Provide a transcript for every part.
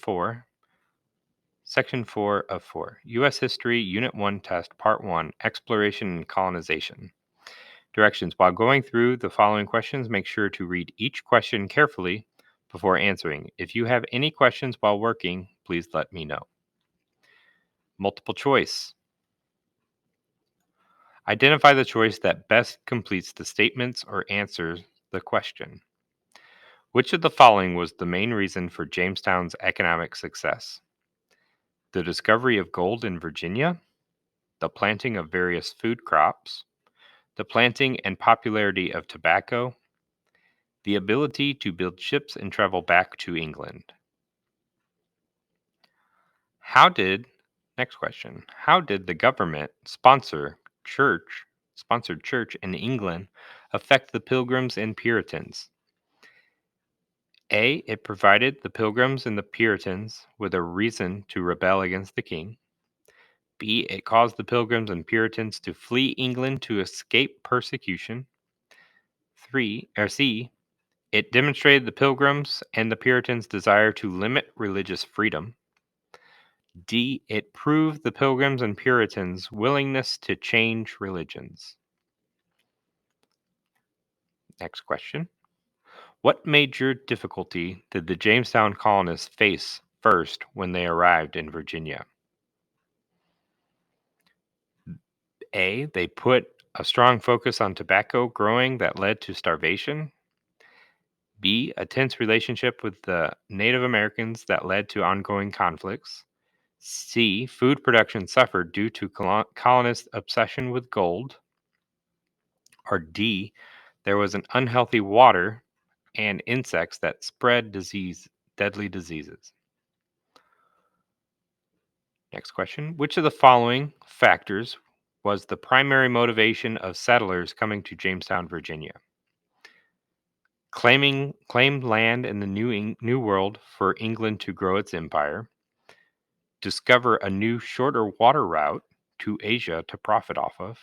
4, Section 4 of 4. U.S. History, Unit 1 Test, Part 1, Exploration and Colonization. Directions. While going through the following questions, make sure to read each question carefully before answering. If you have any questions while working, please let me know. Multiple choice. Identify the choice that best completes the statements or answers the question. Which of the following was the main reason for Jamestown's economic success? The discovery of gold in Virginia, the planting of various food crops, the planting and popularity of tobacco, the ability to build ships and travel back to England. Next question, how did the government sponsored church in England affect the Pilgrims and Puritans? A, it provided the Pilgrims and the Puritans with a reason to rebel against the king. B, it caused the Pilgrims and Puritans to flee England to escape persecution. C, it demonstrated the Pilgrims and the Puritans' desire to limit religious freedom. D, it proved the Pilgrims and Puritans' willingness to change religions. Next question. What major difficulty did the Jamestown colonists face first when they arrived in Virginia? A, they put a strong focus on tobacco growing that led to starvation. B, a tense relationship with the Native Americans that led to ongoing conflicts. C, food production suffered due to colonist obsession with gold. Or D, there was an unhealthy water and insects that spread deadly diseases. Next question. Which of the following factors was the primary motivation of settlers coming to Jamestown, Virginia? Claimed land in the New World for England to grow its empire. Discover a new, shorter water route to Asia to profit off of.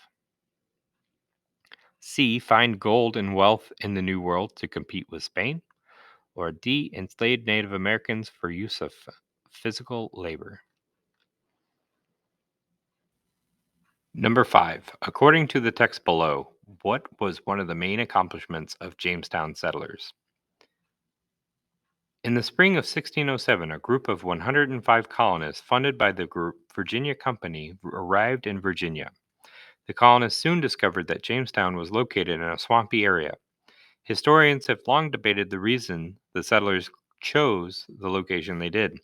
C, find gold and wealth in the New World to compete with Spain. Or D, enslaved Native Americans for use of physical labor. Number 5. According to the text below, what was one of the main accomplishments of Jamestown settlers? In the spring of 1607, a group of 105 colonists funded by the Virginia Company arrived in Virginia. The colonists soon discovered that Jamestown was located in a swampy area. Historians have long debated the reason the settlers chose the location they did.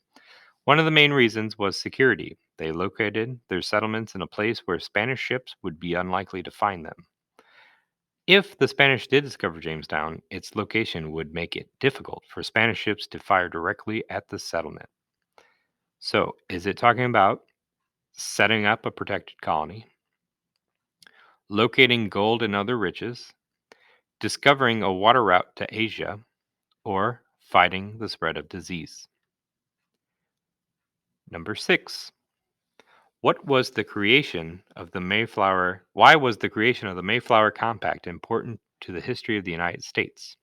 One of the main reasons was security. They located their settlements in a place where Spanish ships would be unlikely to find them. If the Spanish did discover Jamestown, its location would make it difficult for Spanish ships to fire directly at the settlement. So, is it talking about setting up a protected colony, locating gold and other riches, discovering a water route to Asia, or fighting the spread of disease? Number 6. What was the creation of the Mayflower? Why was the creation of the Mayflower Compact important to the history of the United States?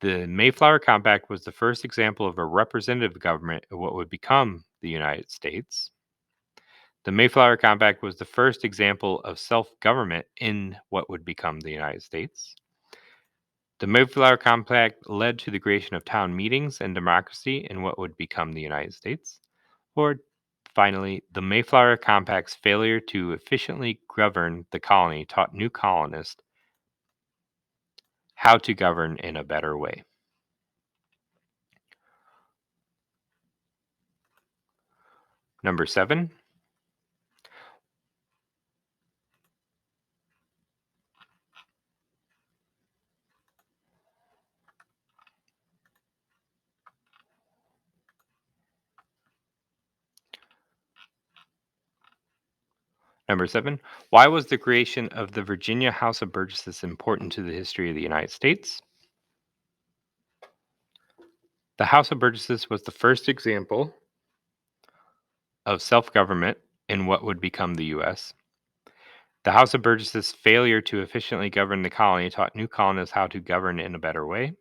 The Mayflower Compact was the first example of a representative government of what would become the United States. The Mayflower Compact was the first example of self-government in what would become the United States. The Mayflower Compact led to the creation of town meetings and democracy in what would become the United States. Or finally, the Mayflower Compact's failure to efficiently govern the colony taught new colonists how to govern in a better way. Number 7. Number 7. Why was the creation of the Virginia House of Burgesses important to the history of the United States? The House of Burgesses was the first example of self-government in what would become the U.S. The House of Burgesses' failure to efficiently govern the colony taught new colonists how to govern in a better way.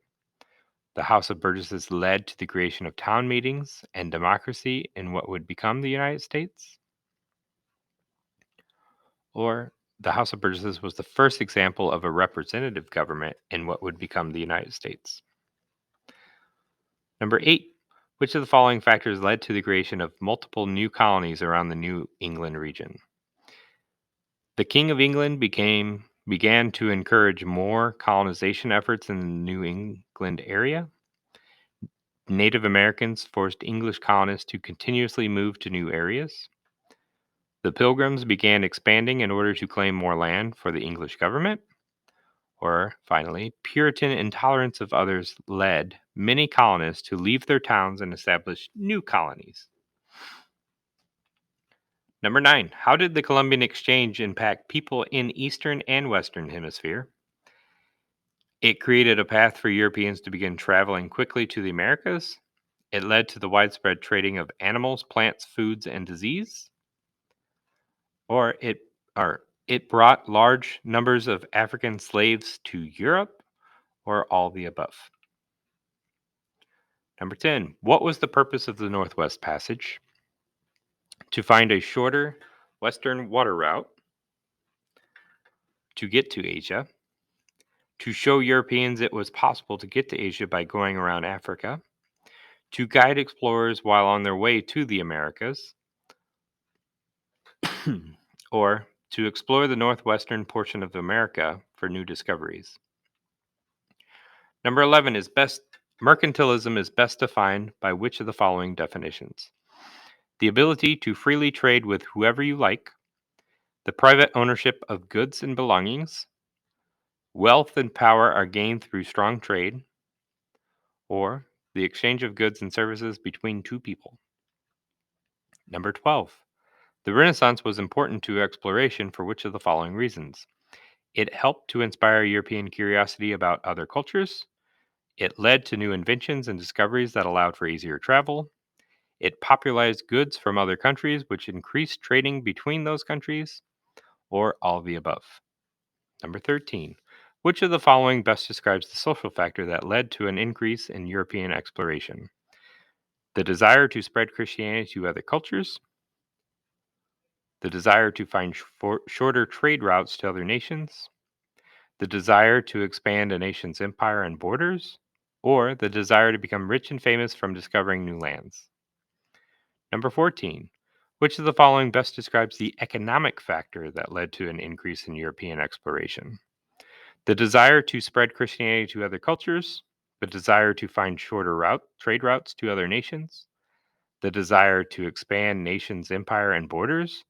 The House of Burgesses led to the creation of town meetings and democracy in what would become the United States. Or the House of Burgesses was the first example of a representative government in what would become the United States. Number 8. Which of the following factors led to the creation of multiple new colonies around the New England region? The King of England began to encourage more colonization efforts in the New England area. Native Americans forced English colonists to continuously move to new areas. The Pilgrims began expanding in order to claim more land for the English government. Or, finally, Puritan intolerance of others led many colonists to leave their towns and establish new colonies. Number 9. How did the Columbian Exchange impact people in Eastern and Western Hemisphere? It created a path for Europeans to begin traveling quickly to the Americas. It led to the widespread trading of animals, plants, foods, and disease. Or it brought large numbers of African slaves to Europe, or all the above. Number 10. What was the purpose of the Northwest Passage? To find a shorter western water route to get to Asia, to show Europeans it was possible to get to Asia by going around Africa, to guide explorers while on their way to the Americas, or to explore the northwestern portion of America for new discoveries. Number 11 is mercantilism is best defined by which of the following definitions? The ability to freely trade with whoever you like, the private ownership of goods and belongings, wealth and power are gained through strong trade, or the exchange of goods and services between two people. Number 12. The Renaissance was important to exploration for which of the following reasons? It helped to inspire European curiosity about other cultures. It led to new inventions and discoveries that allowed for easier travel. It popularized goods from other countries, which increased trading between those countries, or all of the above. Number 13. Which of the following best describes the social factor that led to an increase in European exploration? The desire to spread Christianity to other cultures, the desire to find shorter trade routes to other nations, the desire to expand a nation's empire and borders, or the desire to become rich and famous from discovering new lands. Number 14. Which of the following best describes the economic factor that led to an increase in European exploration? The desire to spread Christianity to other cultures, the desire to find shorter trade routes to other nations, the desire to expand nations' empire and borders,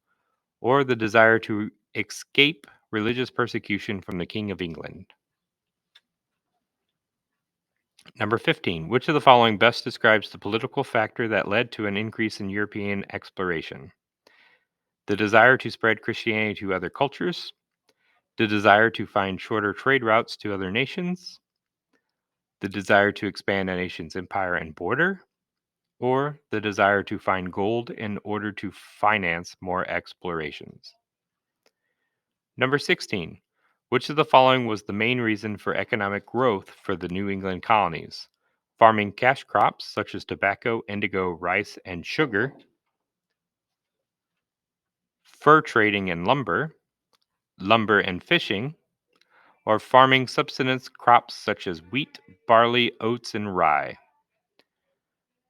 or the desire to escape religious persecution from the King of England. Number 15. Which of the following best describes the political factor that led to an increase in European exploration? The desire to spread Christianity to other cultures, the desire to find shorter trade routes to other nations, the desire to expand a nation's empire and border, or the desire to find gold in order to finance more explorations. Number 16. Which of the following was the main reason for economic growth for the New England colonies? Farming cash crops such as tobacco, indigo, rice, and sugar, fur trading and lumber and fishing, or farming subsistence crops such as wheat, barley, oats, and rye.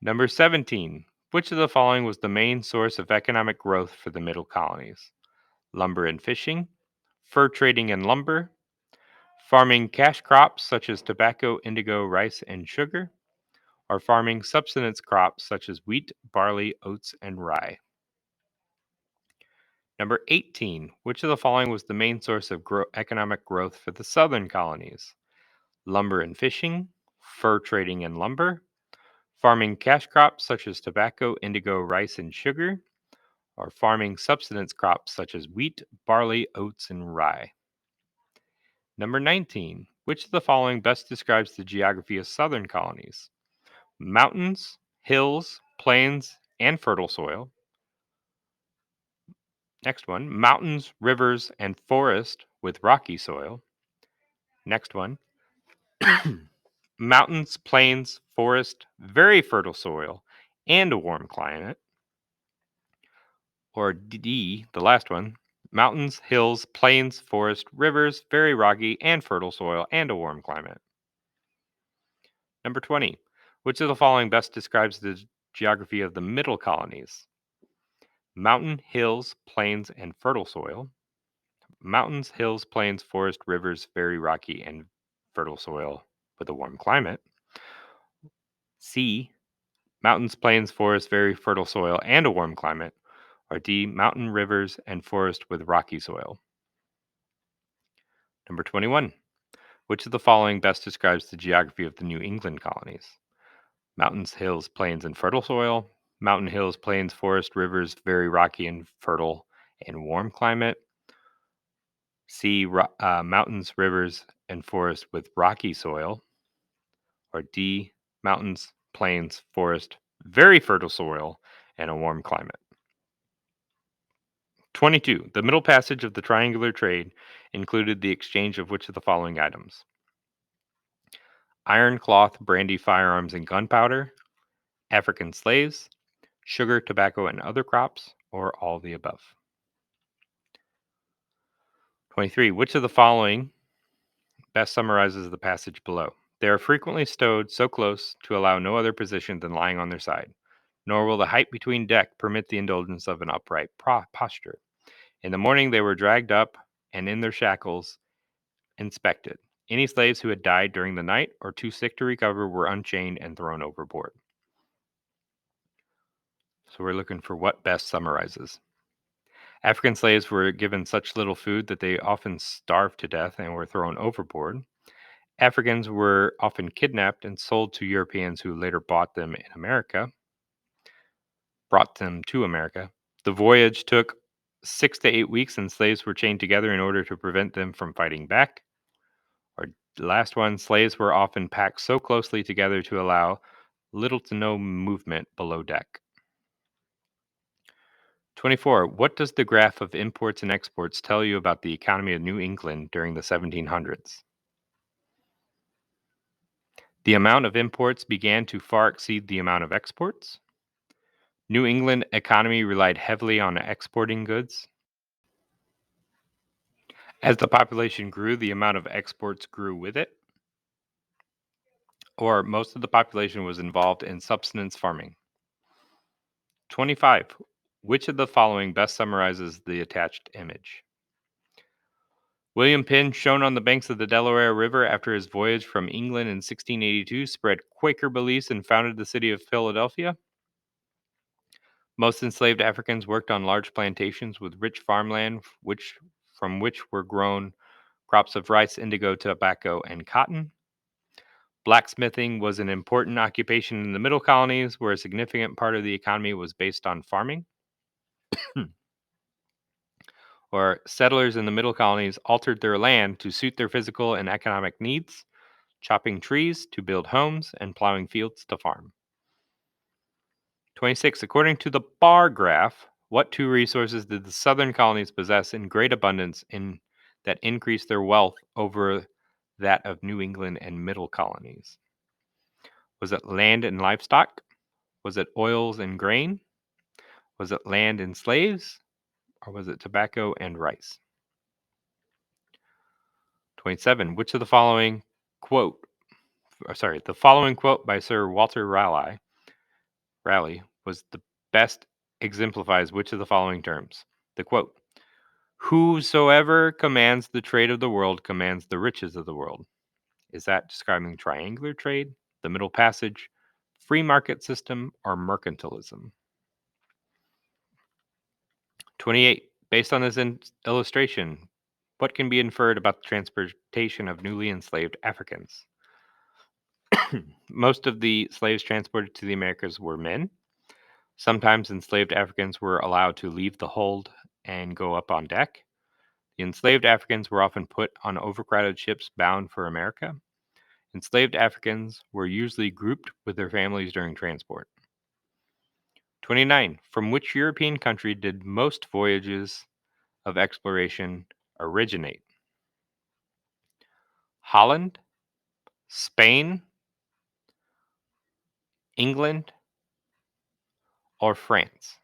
Number 17. Which of the following was the main source of economic growth for the middle colonies? Lumber and fishing, fur trading and lumber, farming cash crops such as tobacco, indigo, rice, and sugar, or farming subsistence crops such as wheat, barley, oats, and rye. Number 18. Which of the following was the main source of economic growth for the southern colonies? Lumber and fishing, fur trading and lumber, farming cash crops such as tobacco, indigo, rice, and sugar, or farming subsistence crops such as wheat, barley, oats, and rye. Number 19. Which of the following best describes the geography of southern colonies? Mountains, hills, plains, and fertile soil. Next one, mountains, rivers, and forest with rocky soil. Next one, mountains, plains, forest, very fertile soil, and a warm climate. Or D, the last one, mountains, hills, plains, forest, rivers, very rocky and fertile soil, and a warm climate. Number 20. Which of the following best describes the geography of the middle colonies? Mountain, hills, plains, and fertile soil. Mountains, hills, plains, forest, rivers, very rocky and fertile soil with a warm climate. C. Mountains, plains, forest, very fertile soil and a warm climate. Or D. Mountain, rivers, and forest with rocky soil. Number 21. Which of the following best describes the geography of the New England colonies? Mountains, hills, plains, and fertile soil. Mountain, hills, plains, forest, rivers, very rocky and fertile and warm climate. C. Mountains, rivers, and forest with rocky soil. Or D. Mountains, plains, forest, very fertile soil, and a warm climate. 22. The middle passage of the triangular trade included the exchange of which of the following items? Iron, cloth, brandy, firearms, and gunpowder, African slaves, sugar, tobacco, and other crops, or all the above. 23. Which of the following best summarizes the passage below? They are frequently stowed so close to allow no other position than lying on their side, nor will the height between deck permit the indulgence of an upright posture. In the morning they were dragged up, and in their shackles inspected. Any slaves who had died during the night or too sick to recover were unchained and thrown overboard. So we're looking for what best summarizes. African slaves were given such little food that they often starved to death and were thrown overboard. Africans were often kidnapped and sold to Europeans who later brought them to America. The voyage took 6 to 8 weeks and slaves were chained together in order to prevent them from fighting back. Or the last one, slaves were often packed so closely together to allow little to no movement below deck. 24. What does the graph of imports and exports tell you about the economy of New England during the 1700s? The amount of imports began to far exceed the amount of exports. New England economy relied heavily on exporting goods. As the population grew, the amount of exports grew with it. Or most of the population was involved in subsistence farming. 25. Which of the following best summarizes the attached image? William Penn, shown on the banks of the Delaware River after his voyage from England in 1682, spread Quaker beliefs and founded the city of Philadelphia. Most enslaved Africans worked on large plantations with rich farmland, from which were grown crops of rice, indigo, tobacco, and cotton. Blacksmithing was an important occupation in the middle colonies, where a significant part of the economy was based on farming. Or settlers in the middle colonies altered their land to suit their physical and economic needs, chopping trees to build homes and plowing fields to farm. 26. According to the bar graph, what two resources did the southern colonies possess in great abundance that increased their wealth over that of New England and middle colonies? Was it land and livestock? Was it oils and grain? Was it land and slaves? Or was it tobacco and rice? 27. Which of the following the following quote by Sir Walter Raleigh was the best exemplifies which of the following terms? The quote, "Whosoever commands the trade of the world commands the riches of the world." Is that describing triangular trade, the middle passage, free market system, or mercantilism? 28. Based on this illustration, what can be inferred about the transportation of newly enslaved Africans? Most of the slaves transported to the Americas were men. Sometimes enslaved Africans were allowed to leave the hold and go up on deck. The enslaved Africans were often put on overcrowded ships bound for America. Enslaved Africans were usually grouped with their families during transport. 29. From which European country did most voyages of exploration originate? Holland, Spain, England or France?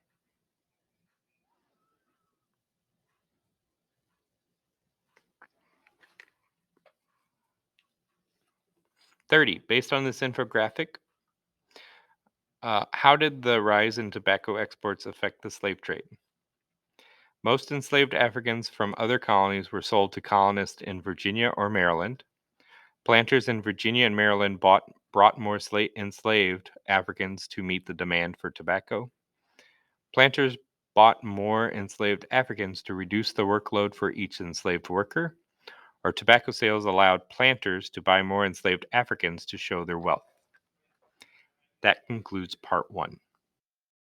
30. Based on this infographic, how did the rise in tobacco exports affect the slave trade? Most enslaved Africans from other colonies were sold to colonists in Virginia or Maryland. Planters in Virginia and Maryland brought more enslaved Africans to meet the demand for tobacco. Planters bought more enslaved Africans to reduce the workload for each enslaved worker, or tobacco sales allowed planters to buy more enslaved Africans to show their wealth. That concludes part 1.